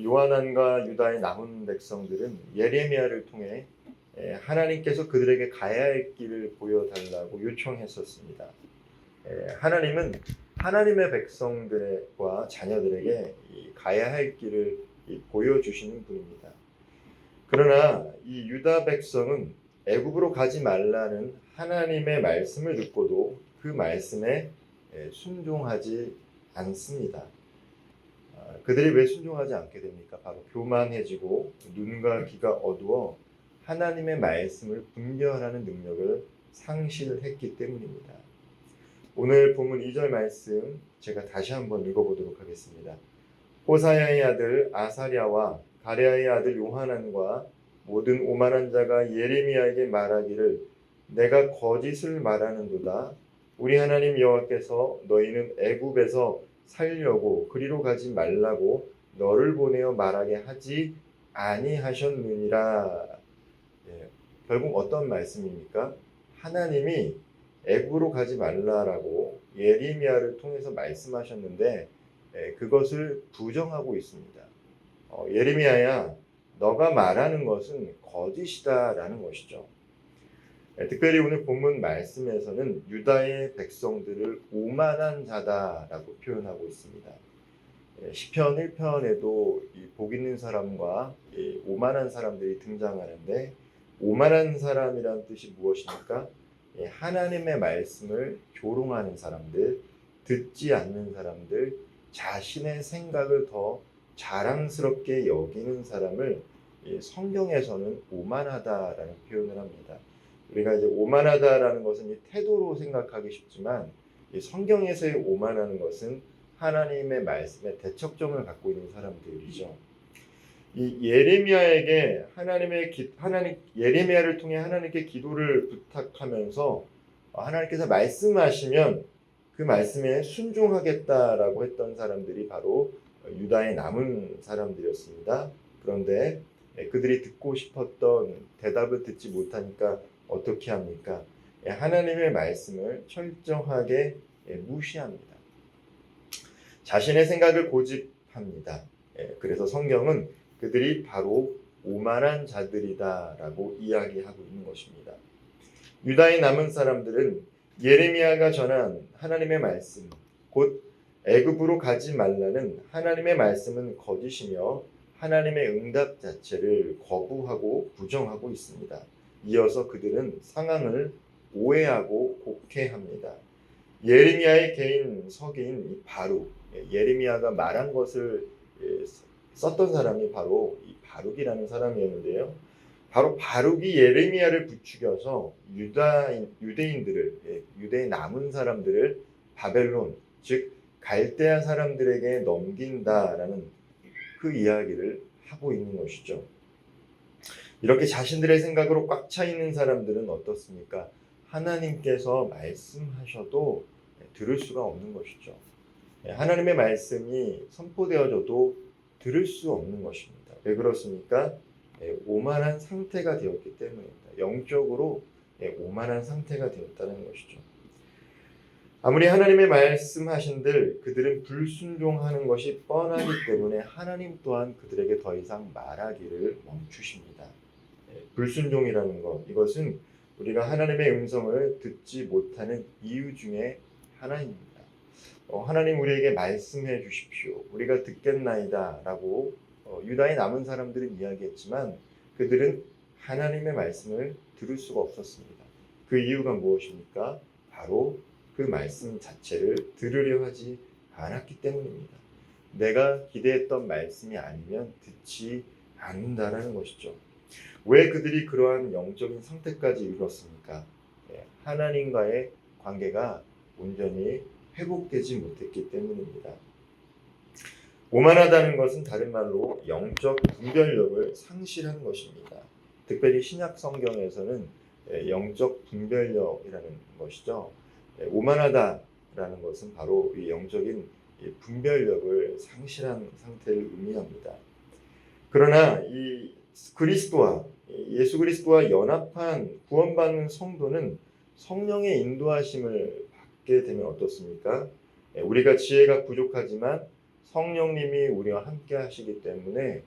요한안과 유다의 남은 백성들은 예레미야를 통해 하나님께서 그들에게 가야 할 길을 보여달라고 요청했었습니다. 하나님은 하나님의 백성들과 자녀들에게 가야 할 길을 보여주시는 분입니다. 그러나 이 유다 백성은 애굽으로 가지 말라는 하나님의 말씀을 듣고도 그 말씀에 순종하지 않습니다. 그들이 왜 순종하지 않게 됩니까? 바로 교만해지고 눈과 귀가 어두워 하나님의 말씀을 분별하는 능력을 상실했기 때문입니다. 오늘 본문 2절 말씀 제가 다시 한번 읽어보도록 하겠습니다. 호사야의 아들 아사랴와 가랴의 아들 요하난과 모든 오만한 자가 예레미야에게 말하기를 내가 거짓을 말하는도다. 우리 하나님 여호와께서 너희는 애굽에서 살려고 그리로 가지 말라고 너를 보내어 말하게 하지 아니하셨느니라. 결국 어떤 말씀입니까? 하나님이 애굽으로 가지 말라라고 예레미야를 통해서 말씀하셨는데 그것을 부정하고 있습니다. 예레미야야, 너가 말하는 것은 거짓이다라는 것이죠. 특별히 오늘 본문 말씀에서는 유다의 백성들을 오만한 자다라고 표현하고 있습니다. 시편 1편에도 복 있는 사람과 오만한 사람들이 등장하는데 오만한 사람이란 뜻이 무엇입니까? 하나님의 말씀을 조롱하는 사람들, 듣지 않는 사람들, 자신의 생각을 더 자랑스럽게 여기는 사람을 성경에서는 오만하다라는 표현을 합니다. 우리가 이제 오만하다라는 것은 이 태도로 생각하기 쉽지만 성경에서의 오만하는 것은 하나님의 말씀에 대척점을 갖고 있는 사람들이죠. 이 예레미야에게 예레미야를 통해 하나님께 기도를 부탁하면서 하나님께서 말씀하시면 그 말씀에 순종하겠다라고 했던 사람들이 바로 유다의 남은 사람들이었습니다. 그런데 그들이 듣고 싶었던 대답을 듣지 못하니까 어떻게 합니까? 하나님의 말씀을 철저하게 무시합니다. 자신의 생각을 고집합니다. 그래서 성경은 그들이 바로 오만한 자들이다라고 이야기하고 있는 것입니다. 유다의 남은 사람들은 예레미야가 전한 하나님의 말씀, 곧 애굽으로 가지 말라는 하나님의 말씀은 거짓이며 하나님의 응답 자체를 거부하고 부정하고 있습니다. 이어서 그들은 상황을 오해하고 곡해합니다. 예레미야의 개인 서기인 이 바룩, 예레미야가 말한 것을 썼던 사람이 바로 이 바룩이라는 사람이었는데요. 바로 바룩이 예레미야를 부추겨서 유대인들을, 유대의 남은 사람들을 바벨론, 즉 갈대아 사람들에게 넘긴다라는 그 이야기를 하고 있는 것이죠. 이렇게 자신들의 생각으로 꽉 차 있는 사람들은 어떻습니까? 하나님께서 말씀하셔도 들을 수가 없는 것이죠. 하나님의 말씀이 선포되어져도 들을 수 없는 것입니다. 왜 그렇습니까? 오만한 상태가 되었기 때문입니다. 영적으로 오만한 상태가 되었다는 것이죠. 아무리 하나님의 말씀하신들 그들은 불순종하는 것이 뻔하기 때문에 하나님 또한 그들에게 더 이상 말하기를 멈추십니다. 불순종이라는 것, 이것은 우리가 하나님의 음성을 듣지 못하는 이유 중에 하나입니다. 하나님 우리에게 말씀해 주십시오. 우리가 듣겠나이다 라고 유다의 남은 사람들은 이야기했지만 그들은 하나님의 말씀을 들을 수가 없었습니다. 그 이유가 무엇입니까? 바로 그 말씀 자체를 들으려 하지 않았기 때문입니다. 내가 기대했던 말씀이 아니면 듣지 않는다라는 것이죠. 왜 그들이 그러한 영적인 상태까지 이뤘습니까? 하나님과의 관계가 온전히 회복되지 못했기 때문입니다. 오만하다는 것은 다른 말로 영적 분별력을 상실한 것입니다. 특별히 신약 성경에서는 영적 분별력이라는 것이죠. 오만하다라는 것은 바로 이 영적인 분별력을 상실한 상태를 의미합니다. 그러나 이 예수 그리스도와 연합한 구원받는 성도는 성령의 인도하심을 받게 되면 어떻습니까? 우리가 지혜가 부족하지만 성령님이 우리와 함께 하시기 때문에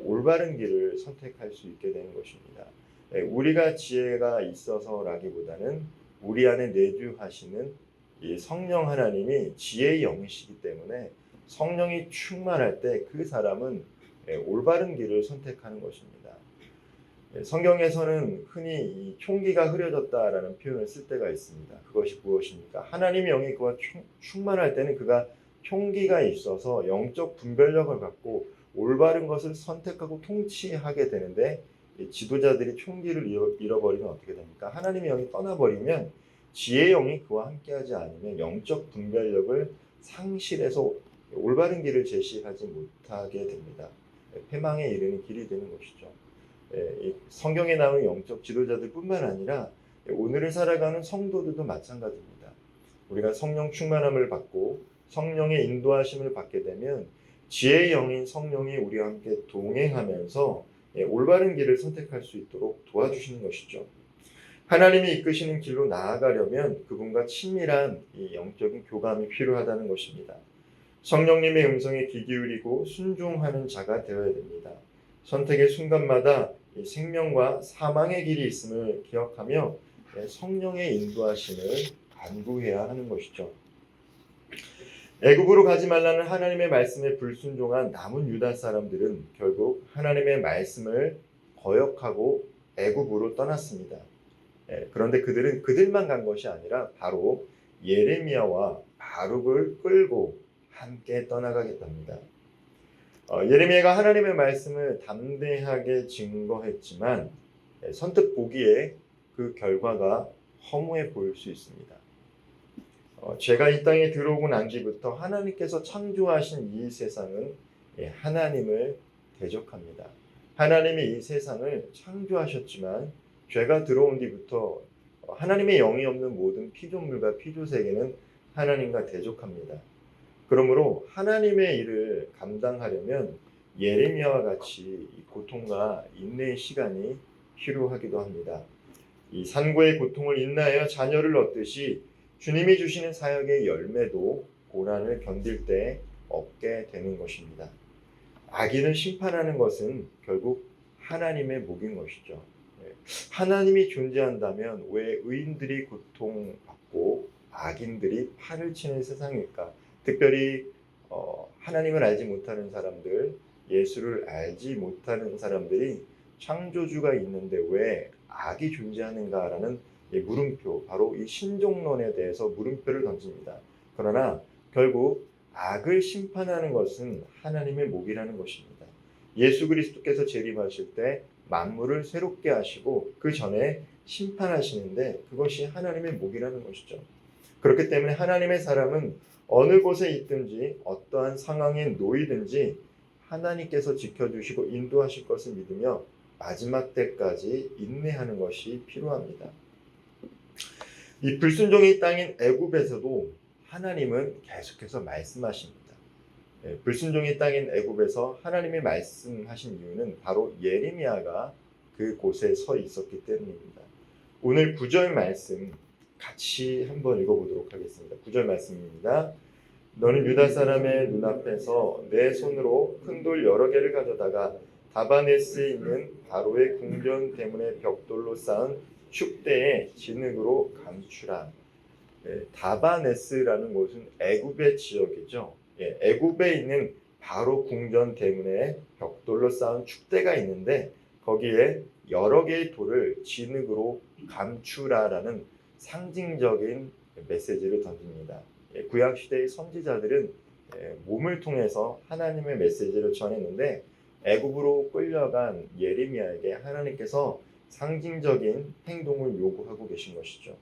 올바른 길을 선택할 수 있게 되는 것입니다. 우리가 지혜가 있어서라기보다는 우리 안에 내주하시는 이 성령 하나님이 지혜의 영이시기 때문에 성령이 충만할 때 그 사람은 올바른 길을 선택하는 것입니다. 성경에서는 흔히 이 총기가 흐려졌다라는 표현을 쓸 때가 있습니다. 그것이 무엇입니까? 하나님의 영이 그와 충만할 때는 그가 총기가 있어서 영적 분별력을 갖고 올바른 것을 선택하고 통치하게 되는데, 지도자들이 총기를 잃어버리면 어떻게 됩니까? 하나님의 영이 떠나버리면 지혜의 영이 그와 함께하지 않으면 영적 분별력을 상실해서 올바른 길을 제시하지 못하게 됩니다. 패망에 이르는 길이 되는 것이죠. 성경에 나오는 영적 지도자들 뿐만 아니라 오늘을 살아가는 성도들도 마찬가지입니다. 우리가 성령 충만함을 받고 성령의 인도하심을 받게 되면 지혜의 영인 성령이 우리와 함께 동행하면서 올바른 길을 선택할 수 있도록 도와주시는 것이죠. 하나님이 이끄시는 길로 나아가려면 그분과 친밀한 이 영적인 교감이 필요하다는 것입니다. 성령님의 음성에 귀 기울이고 순종하는 자가 되어야 됩니다. 선택의 순간마다 이 생명과 사망의 길이 있음을 기억하며 성령의 인도하심을 간구해야 하는 것이죠. 애굽으로 가지 말라는 하나님의 말씀에 불순종한 남은 유다 사람들은 결국 하나님의 말씀을 거역하고 애굽으로 떠났습니다. 그런데 그들은 그들만 간 것이 아니라 바로 예레미야와 바룩을 끌고 함께 떠나가겠답니다. 예레미야가 하나님의 말씀을 담대하게 증거했지만 선뜻 보기에 그 결과가 허무해 보일 수 있습니다. 죄가 이 땅에 들어오고 난 뒤부터 하나님께서 창조하신 이 세상은 하나님을 대적합니다. 하나님이 이 세상을 창조하셨지만 죄가 들어온 뒤부터 하나님의 영이 없는 모든 피조물과 피조세계는 하나님과 대적합니다. 그러므로 하나님의 일을 감당하려면 예레미야와 같이 고통과 인내의 시간이 필요하기도 합니다. 이 산고의 고통을 인내하여 자녀를 얻듯이 주님이 주시는 사역의 열매도 고난을 견딜 때 얻게 되는 것입니다. 악인을 심판하는 것은 결국 하나님의 목인 것이죠. 하나님이 존재한다면 왜 의인들이 고통받고 악인들이 판을 치는 세상일까? 특별히 하나님을 알지 못하는 사람들, 예수를 알지 못하는 사람들이 창조주가 있는데 왜 악이 존재하는가라는 물음표, 바로 이 신종론에 대해서 물음표를 던집니다. 그러나 결국 악을 심판하는 것은 하나님의 목이라는 것입니다. 예수 그리스도께서 재림하실 때 만물을 새롭게 하시고 그 전에 심판하시는데 그것이 하나님의 목이라는 것이죠. 그렇기 때문에 하나님의 사람은 어느 곳에 있든지 어떠한 상황에 놓이든지 하나님께서 지켜주시고 인도하실 것을 믿으며 마지막 때까지 인내하는 것이 필요합니다. 이 불순종의 땅인 애굽에서도 하나님은 계속해서 말씀하십니다. 불순종의 땅인 애굽에서 하나님이 말씀하신 이유는 바로 예레미야가 그 곳에 서 있었기 때문입니다. 오늘 9절 말씀 같이 한번 읽어보도록 하겠습니다. 9절 말씀입니다. 너는 유다 사람의 눈앞에서 내 손으로 큰 돌 여러 개를 가져다가 다바네스에 있는 바로의 궁전 대문의 벽돌로 쌓은 축대에 진흙으로 감추라. 다바네스라는 곳은 애굽의 지역이죠. 애굽에 있는 바로 궁전 대문에 벽돌로 쌓은 축대가 있는데 거기에 여러 개의 돌을 진흙으로 감추라라는 상징적인 메시지를 던집니다. 구약 시대의 선지자들은 몸을 통해서 하나님의 메시지를 전했는데 애굽으로 끌려간 예레미야에게 하나님께서 상징적인 행동을 요구하고 계신 것이죠.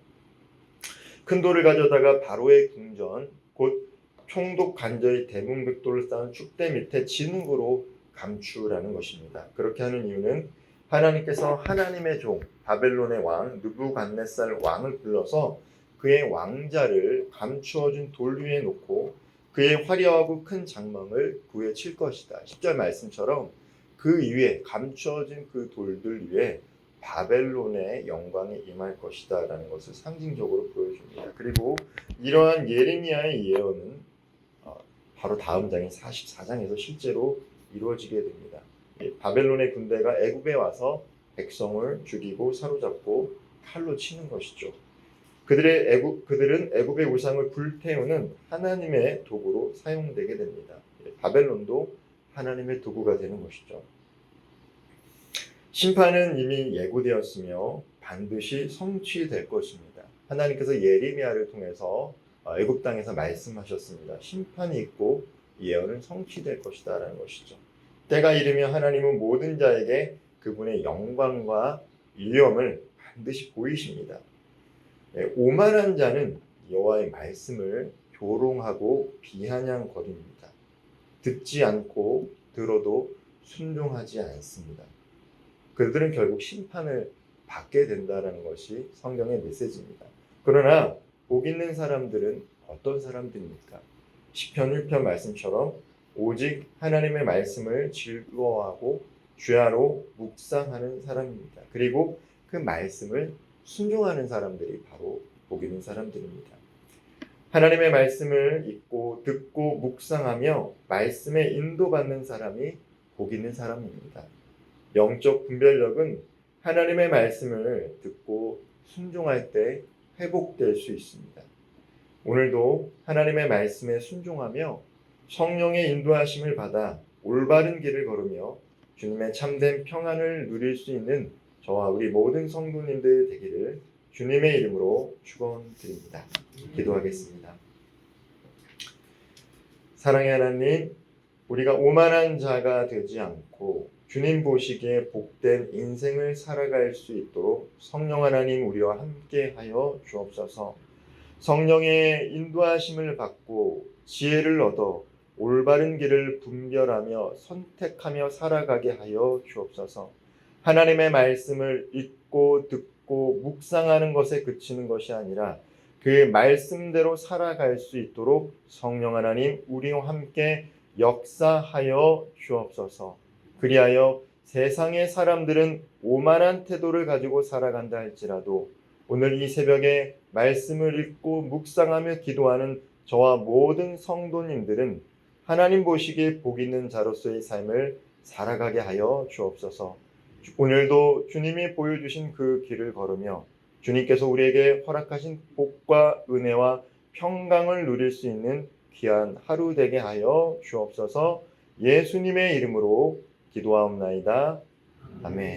큰 돌을 가져다가 바로의 궁전, 곧 총독 관저의 대문벽돌을 쌓은 축대 밑에 진흙으로 감추라는 것입니다. 그렇게 하는 이유는 하나님께서 하나님의 종 바벨론의 왕 느부갓네살 왕을 불러서 그의 왕자를 감추어진 돌 위에 놓고 그의 화려하고 큰 장막을 구에 칠 것이다. 10절 말씀처럼 그 위에 감추어진 그 돌들 위에 바벨론의 영광이 임할 것이다 라는 것을 상징적으로 보여줍니다. 그리고 이러한 예레미야의 예언은 바로 다음 장인 44장에서 실제로 이루어지게 됩니다. 바벨론의 군대가 애굽에 와서 백성을 죽이고 사로잡고 칼로 치는 것이죠. 그들은 애굽의 우상을 불태우는 하나님의 도구로 사용되게 됩니다. 바벨론도 하나님의 도구가 되는 것이죠. 심판은 이미 예고되었으며 반드시 성취될 것입니다. 하나님께서 예레미야를 통해서 애굽 땅에서 말씀하셨습니다. 심판이 있고 예언은 성취될 것이다 라는 것이죠. 때가 이르면 하나님은 모든 자에게 그분의 영광과 위엄을 반드시 보이십니다. 오만한 자는 여호와의 말씀을 조롱하고 비아냥거립니다. 듣지 않고 들어도 순종하지 않습니다. 그들은 결국 심판을 받게 된다는 것이 성경의 메시지입니다. 그러나 복 있는 사람들은 어떤 사람들입니까? 시편 1편 말씀처럼 오직 하나님의 말씀을 즐거워하고 주야로 묵상하는 사람입니다. 그리고 그 말씀을 순종하는 사람들이 바로 복 있는 사람들입니다. 하나님의 말씀을 읽고 듣고 묵상하며 말씀에 인도받는 사람이 복 있는 사람입니다. 영적 분별력은 하나님의 말씀을 듣고 순종할 때 회복될 수 있습니다. 오늘도 하나님의 말씀에 순종하며 성령의 인도하심을 받아 올바른 길을 걸으며 주님의 참된 평안을 누릴 수 있는 저와 우리 모든 성도님들 되기를 주님의 이름으로 축원드립니다. 기도하겠습니다. 사랑의 하나님, 우리가 오만한 자가 되지 않고 주님 보시기에 복된 인생을 살아갈 수 있도록 성령 하나님 우리와 함께하여 주옵소서. 성령의 인도하심을 받고 지혜를 얻어 올바른 길을 분별하며 선택하며 살아가게 하여 주옵소서. 하나님의 말씀을 읽고 듣고 묵상하는 것에 그치는 것이 아니라 그 말씀대로 살아갈 수 있도록 성령 하나님 우리와 함께 역사하여 주옵소서. 그리하여 세상의 사람들은 오만한 태도를 가지고 살아간다 할지라도 오늘 이 새벽에 말씀을 읽고 묵상하며 기도하는 저와 모든 성도님들은 하나님 보시기에 복 있는 자로서의 삶을 살아가게 하여 주옵소서. 오늘도 주님이 보여주신 그 길을 걸으며 주님께서 우리에게 허락하신 복과 은혜와 평강을 누릴 수 있는 귀한 하루 되게 하여 주옵소서. 예수님의 이름으로 기도하옵나이다. 아멘.